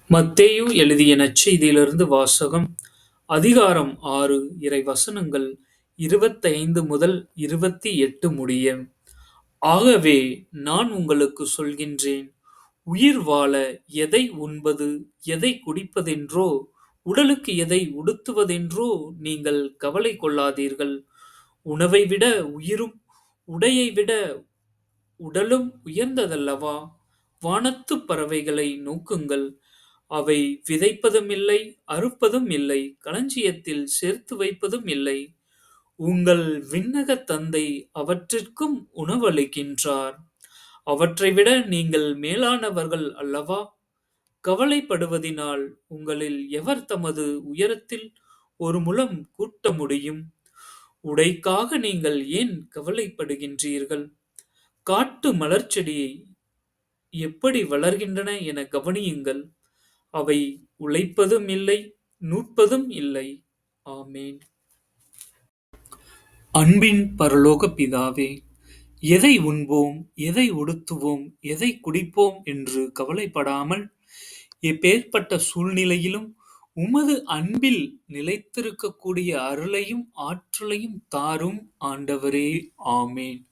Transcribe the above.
மத்தேயு எழுதிய நற்செய்தியிலிருந்து வாசகம். அதிகாரம் 6 இறை வசனங்கள் 25 முதல் 28 முடிய. ஆகவே நான் உங்களுக்கு சொல்கின்றேன், உயிர் வாழ எதை உண்பது, எதை குடிப்பதென்றோ, உடலுக்கு எதை உடுத்துவதென்றோ நீங்கள் கவலை கொள்ளாதீர்கள். உணவை விட உயிரும், உடையை விட உடலும் உயர்ந்ததல்லவா? வானத்துப் பறவைகளை நோக்குங்கள். அவை விதைப்பதும் இல்லை, அறுப்பதும் இல்லை, களஞ்சியத்தில் சேர்த்து வைப்பதும் இல்லை. உங்கள் விண்ணகத் தந்தை அவற்றிற்கும் உணவளிக்கின்றார். அவற்றை விட நீங்கள் மேலானவர்கள் அல்லவா? கவலைப்படுவதினால் உங்களில் எவர் தமது உயரத்தில் ஒரு முழம் கூட்ட முடியும்? உடைக்காக நீங்கள் ஏன் கவலைப்படுகின்றீர்கள்? காட்டு மலர்ச்செடி எப்படி வளர்கின்றன என கவனியுங்கள். அவை உழைப்பதும் இல்லை, நூற்பதும் இல்லை. ஆமென். அன்பின் பரலோக பிதாவே, எதை உண்போம், எதை உடுத்துவோம், எதை குடிப்போம் என்று கவலைப்படாமல், எப்பேற்பட்ட சூழ்நிலையிலும் உமது அன்பில் நிலைத்திருக்கக்கூடிய அருளையும் ஆற்றலையும் தாரும் ஆண்டவரே. ஆமென்.